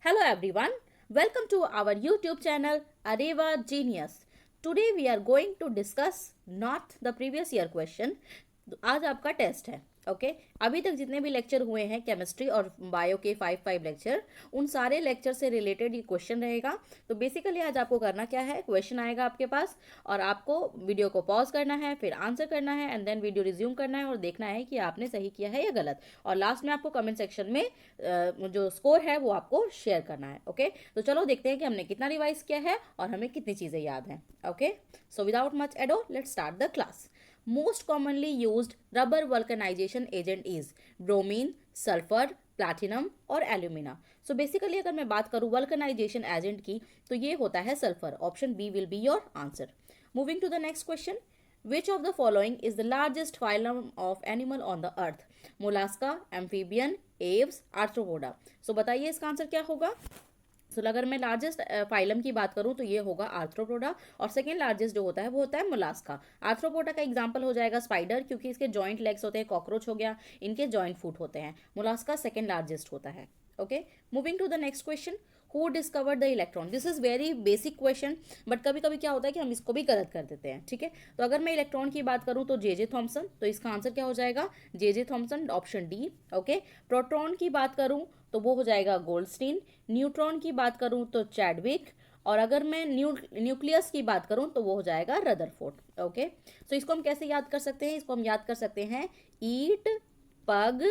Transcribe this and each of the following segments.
Hello everyone, welcome to our YouTube channel Areva Genius. Today we are going to discuss not the previous year question. आज आपका test है. Okay अभी तक जितने भी lecture हुए हैं केमिस्ट्री और बायो के 5 लेक्चर, उन सारे लेक्चर से रिलेटेड ये क्वेश्चन रहेगा. तो बेसिकली आज आपको करना क्या है, क्वेश्चन आएगा आपके पास और आपको वीडियो को पॉज करना है, फिर आंसर करना है एंड देन वीडियो रिज्यूम करना है और देखना है कि आपने सही किया है या गलत. और लास्ट में आपको कमेंट सेक्शन में जो स्कोर है वो आपको शेयर करना है. ओके तो चलो देखते हैं कि हमने कितना रिवाइज किया है और हमें कितनी चीज़ें याद हैं. Okay so without much ado let's start the class. Most commonly used rubber vulcanization agent is bromine, sulfur, platinum और alumina. So basically अगर मैं बात करूँ vulcanization agent की तो ये होता है sulphur. Option B will be your answer. Moving to the next question. Which of the following is the largest phylum of animal on the earth? Mollusca, amphibian, aves, arthropoda. So बताइए इसका answer क्या होगा. सो अगर मैं largest phylum की बात करूं तो ये होगा आर्थ्रोपोडा और सेकेंड लार्जेस्ट जो होता है वो होता है मोलास्का. आर्थ्रोपोडा का एग्जांपल हो जाएगा स्पाइडर, क्योंकि इसके जॉइंट लेग्स होते हैं. कॉकरोच हो गया, इनके जॉइंट फुट होते हैं. मोलास्का सेकेंड लार्जेस्ट होता है. Okay moving to the next question. Who discovered the electron. This is very basic question but कभी कभी क्या होता है कि हम इसको भी गलत कर देते हैं. ठीक है तो अगर मैं इलेक्ट्रॉन की बात करूं तो जे थॉम्सन. तो इसका आंसर क्या हो जाएगा, J Thomson, option D. Okay proton की बात करूं तो वो हो जाएगा गोल्डस्टीन. न्यूट्रॉन की बात करूं तो चैडविक. और अगर मैं न्यूक्लियस की बात करूं तो वो हो जाएगा रदरफोर्ड. ओके सो इसको हम कैसे याद कर सकते हैं, इसको हम याद कर सकते हैं ईट पग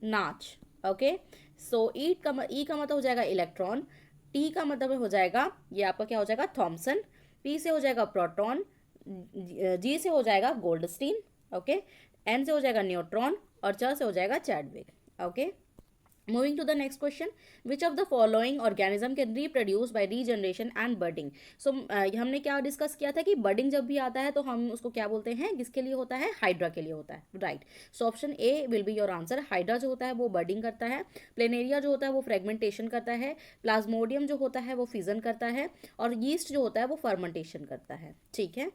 नाच. ओके सो ईट का ई का मतलब हो जाएगा इलेक्ट्रॉन. टी का मतलब हो जाएगा ये आपका क्या हो जाएगा थॉम्सन. पी से हो जाएगा प्रोटॉन. जी से हो जाएगा गोल्डस्टीन. ओके एन से हो जाएगा न्यूट्रॉन और च से हो जाएगा Chadwick. Okay Moving to the next question, which of the following organism can reproduce by regeneration and budding? So हमने क्या डिस्कस किया था कि बडिंग जब भी आता है तो हम उसको क्या बोलते हैं, किसके लिए होता है, हाइड्रा के लिए होता है. Right so option A will be your answer. Hydra जो होता है वो बडिंग करता है. प्लेनेरिया जो होता है वो फ्रेगमेंटेशन करता है. प्लाज्मोडियम जो होता है वो फिजन करता है और यीस्ट जो होता है वो फर्मेंटेशन करता है. ठीक है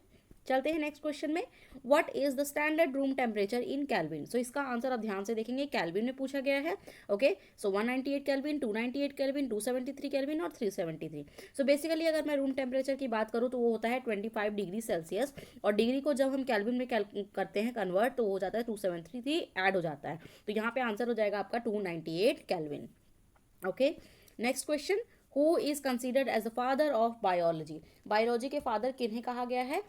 चलते हैं नेक्स्ट क्वेश्चन में. What is the standard room temperature in Kelvin. So इसका आंसर आप ध्यान से देखेंगे, कैल्विन में पूछा गया है. Okay so 198 kelvin, 298 kelvin, 273 kelvin और 373. सो बेसिकली अगर मैं रूम टेम्परेचर की बात करूँ तो वो होता है 25 डिग्री सेल्सियस और डिग्री को जब हम कैल्विन में करते हैं कन्वर्ट तो हो जाता है 273 ऐड हो जाता है. तो यहाँ पे आंसर हो जाएगा आपका 298 kelvin. Okay next question. Who is considered as the father of biology. Biology के फादर किन्हें कहा गया है,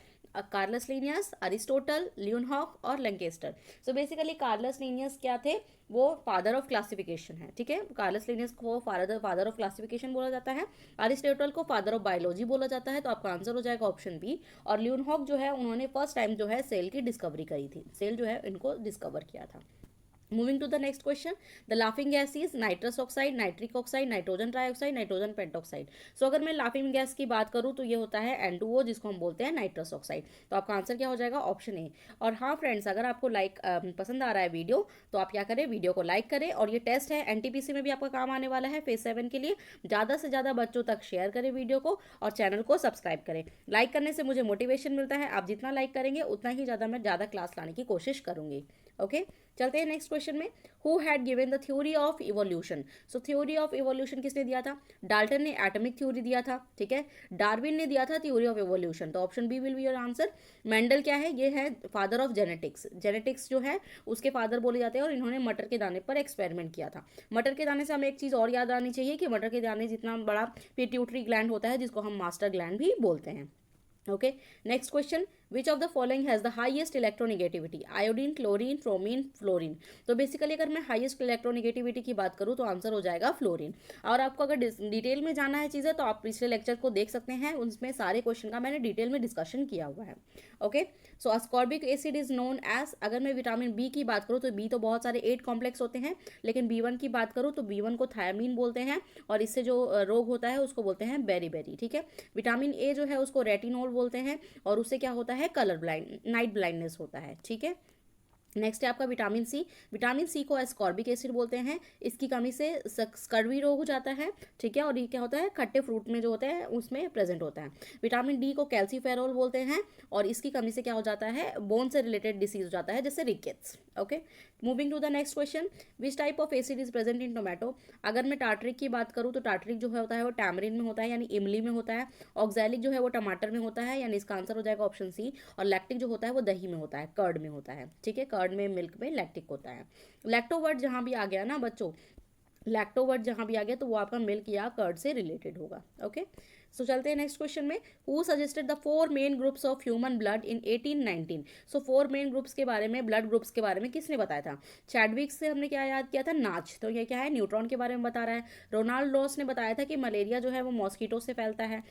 कार्लस लिनियस, अरिस्टोटल, लियोनहॉफ और Lankester. So basically Carolus Linnaeus क्या थे, वो फादर ऑफ क्लासिफिकेशन है. ठीक है कार्लस लिनियस को फादर ऑफ क्लासिफिकेशन बोला जाता है. अरिस्टोटल को फादर ऑफ बायोलॉजी बोला जाता है. तो आपका आंसर हो जाएगा ऑप्शन बी. और लियोनहॉफ जो है उन्होंने फर्स्ट टाइम जो है सेल की डिस्कवरी करी थी. सेल जो है इनको डिस्कवर किया था. Moving to the next question, the laughing gas is nitrous oxide, nitric oxide, nitrogen trioxide, nitrogen pentoxide. So अगर मैं laughing gas की बात करूँ तो ये होता है N2O जिसको हम बोलते हैं नाइट्रस ऑक्साइड. तो आपका आंसर क्या हो जाएगा, ऑप्शन ए. और हाँ फ्रेंड्स अगर आपको पसंद आ रहा है वीडियो तो आप क्या करें, वीडियो को लाइक करें. और ये टेस्ट है एनटीपीसी में भी आपका काम आने वाला है फेज 7 के लिए. ज़्यादा से ज़्यादा बच्चों तक शेयर करें वीडियो को और चैनल को सब्सक्राइब करें. लाइक करने से मुझे मोटिवेशन मिलता है. आप जितना लाइक करेंगे उतना ही ज़्यादा मैं ज़्यादा क्लास लाने की कोशिश करूँगी. ओके चलते हैं नेक्स्ट क्वेश्चन में. Who had given the theory of evolution. So theory of evolution किसने दिया था, डाल्टन ने एटॉमिक थ्योरी दिया था. ठीक है डार्विन ने दिया था थ्योरी ऑफ इवोल्यूशन. तो option B will be your answer. Mendel क्या है, ये है फादर ऑफ जेनेटिक्स. जेनेटिक्स जो है उसके फादर बोले जाते हैं और इन्होंने मटर के दाने पर एक्सपेरिमेंट किया था. मटर के दाने से हमें एक चीज़ और याद आनी चाहिए कि मटर के दाने जितना बड़ा पिट्यूटरी ग्लैंड होता है जिसको हम मास्टर ग्लैंड भी बोलते हैं. Okay next question. Which of the following has the highest electronegativity, iodine, chlorine, bromine, fluorine. तो बेसिकली अगर मैं हाइएस्ट इलेक्ट्रोनिगेटिविटी की बात करूँ तो आंसर हो जाएगा फ्लोरीन. और आपको अगर डिटेल में जाना है चीज़ें तो आप पिछले लेक्चर को देख सकते हैं, उसमें सारे क्वेश्चन का मैंने डिटेल में डिस्कशन किया हुआ है. Okay so ascorbic acid is known as. अगर मैं विटामिन बी की बात करूँ तो बी तो बहुत सारे 8 कॉम्प्लेक्स होते हैं, लेकिन B1 की बात करूँ तो B1 को थायमीन बोलते हैं और इससे जो रोग होता है उसको बोलते हैं बेरी. ठीक है विटामिन ए जो है उसको रेटिनोल बोलते हैं और उससे क्या होता है, कलर ब्लाइंड, नाइट ब्लाइंडनेस होता है. ठीक है नेक्स्ट है आपका विटामिन सी। विटामिन सी को एस्कॉर्बिक एसिड बोलते हैं। इसकी कमी से स्कर्वी रोग हो जाता है, ठीक है, और ये क्या होता है, खट्टे फ्रूट में जो होते हैं उसमें प्रेजेंट होता है। विटामिन डी को कैल्सीफेरोल बोलते हैं, और इसकी कमी से क्या हो जाता है, बोन से रिलेटेड डिसीज हो जाता है, जैसे rickets. Okay, moving to the next question, which type of acid is present in tomato. अगर मैं टार्टरिक की बात करूँ तो टार्टरिक जो है होता है वो टैमरिन में होता है, यानी इमली में होता है। ऑक्सैलिक जो है वो टमाटर में होता है, यानी इसका आंसर हो जाएगा ऑप्शन सी। और लैक्टिक जो होता है वो दही में होता है, कर्ड में होता है, ठीक है, कर्ड में, मिल्क में लैक्टिक होता है। लैक्टोवर्ड जहाँ भी आ गया ना बच्चों, लैक्टोवर्ड जहाँ भी आ गया तो वो आपका मिल्क या कर्ड से रिलेटेड होगा। ओके, सो चलते हैं नेक्स्ट क्वेश्चन में। Who suggested the 4 main groups of human blood in 1819। So 4 main groups के बारे में, ब्लड ग्रुप्स के बारे में किसने बताया था। चैडविक से हमने क्या याद किया था, नाच, तो ये क्या है, न्यूट्रॉन के बारे में बता रहा है। रोनाल्ड रॉस ने बताया था कि मलेरिया जो है वो मॉस्किटो से फैलता है।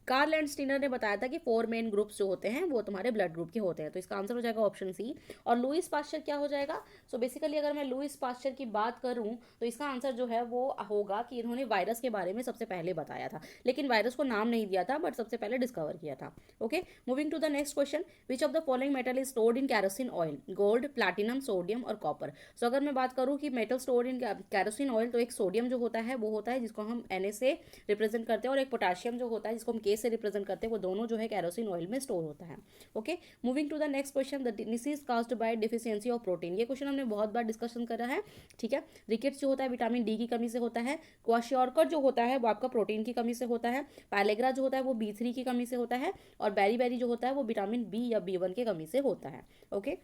कार्ल एंड स्टीनर ने बताया था कि 4 मेन ग्रुप्स जो होते हैं वो तुम्हारे ब्लड ग्रुप के होते हैं, तो इसका आंसर हो जाएगा ऑप्शन सी। और लुइस पास्चर क्या हो जाएगा, सो बेसिकली अगर मैं लुइस पास्चर की बात करूं तो इसका आंसर जो है वो होगा कि इन्होंने वायरस के बारे में सबसे पहले बताया था, लेकिन वायरस को नाम नहीं दिया था, बट सबसे पहले डिस्कवर किया था। Okay, moving to the next question, which of the following metal is stored in kerosene oil, gold, platinum, sodium और कॉपर। सो अगर मैं बात करूँ कि metal stored in kerosene oil, तो एक सोडियम जो होता है वो होता है जिसको हम Na से रिप्रेजेंट करते हैं, और एक पोटाशियम जो होता है जिसको हम K से रिप्रेजेंट करते हैं, वो दोनों जो है कैरोसिन ऑयल में स्टोर होता है। Okay, moving to the next question, the disease caused by deficiency of protein. ये क्वेश्चन हमने बहुत बार डिस्कशन करा है, ठीक है। रिकेट्स जो होता है विटामिन डी की कमी से होता है। क्वाशियोरकर जो होता है वो आपका प्रोटीन की कमी से होता है। पैलेग्रा जो होता है वो B3 की कमी से होता है। और बेरी बेरी जो होता है वो विटामिन बी या B1 की कमी से होता है। Okay,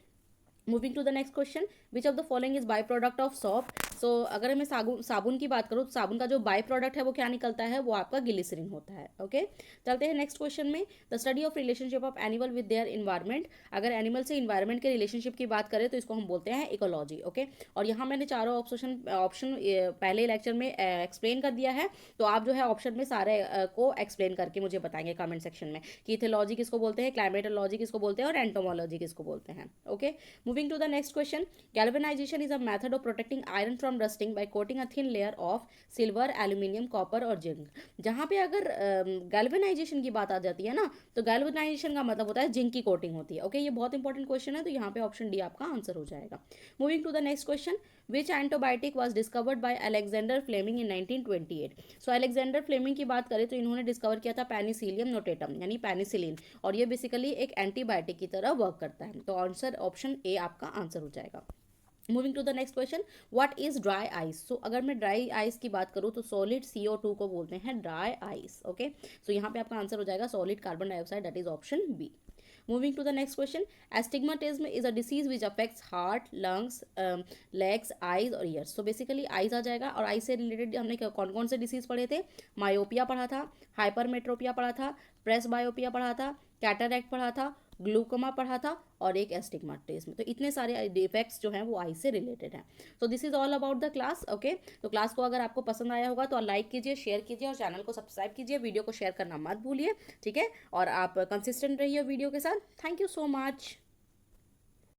moving to the next question, which of the following is by product of soap. So अगर मैं साबुन की बात करूँ तो साबुन का जो बाई प्रोडक्ट है वो क्या निकलता है, वो आपका ग्लिसरीन होता है। ओके, चलते हैं नेक्स्ट क्वेश्चन में। The study of relationship of animal with their environment. अगर एनिमल से इन्वायरमेंट के रिलेशनशिप की बात करें तो इसको हम बोलते हैं इकोलॉजी। ओके, और यहाँ मैंने चारों ऑप्शन पहले लेक्चर में एक्सप्लेन कर दिया है, तो आप जो है ऑप्शन में सारे को एक्सप्लेन करके मुझे बताएंगे कमेंट सेक्शन में कि इथोलॉजी किसको बोलते हैं, क्लाइमेटोलॉजी किसको बोलते हैं, और एंटोमोलॉजी किसको बोलते हैं। Okay, moving to the next question, galvanization is a method of protecting iron from rusting by coating a thin layer of silver, aluminium, copper और जिंक। जहाँ पे अगर गैल्वेनाइजेशन की बात आ जाती है ना, तो गैल्वेनाइजेशन का मतलब होता है जिंक की कोटिंग होती है। ओके, ये बहुत इंपॉर्टेंट क्वेश्चन है, तो यहाँ पे ऑप्शन डी आपका आंसर हो जाएगा। Moving to the next question, which antibiotic was discovered by Alexander Fleming in 1928। So Alexander Fleming की बात करें तो इन्होंने डिस्कवर किया था पेनिसिलियम नोटेटम, यानी पेनिसिलिन, और ये बेसिकली एक एंटीबायोटिक की तरह वर्क करता है, तो आंसर ऑप्शन ए आपका आंसर हो जाएगा। Moving to the next question, what is dry ice. So अगर मैं ड्राई आइस की बात करूँ तो सॉलिड CO2 को बोलते हैं ड्राई आइस। ओके, सो यहाँ पे आपका आंसर हो जाएगा solid carbon dioxide, that is option B. Moving to the next question, astigmatism is a disease which affects heart, lungs, legs, eyes और ears. So basically eyes आ जाएगा, और eyes से related हमने कौन कौन से डिसीज पढ़े थे, मायोपिया पढ़ा था, हाइपरमेट्रोपिया पढ़ा था, प्रेस बायोपिया पढ़ा था, कैटरैक्ट पढ़ा था, ग्लूकोमा पढ़ा था, और एक एस्टिग्मेटिज्म। तो इतने सारे डिफेक्ट्स जो हैं वो आई से रिलेटेड हैं। तो this is all about the class. Okay, तो क्लास को अगर आपको पसंद आया होगा तो लाइक कीजिए, शेयर कीजिए, और चैनल को सब्सक्राइब कीजिए, वीडियो को शेयर करना मत भूलिए, ठीक है, और आप कंसिस्टेंट रहिए वीडियो के साथ। Thank you so much.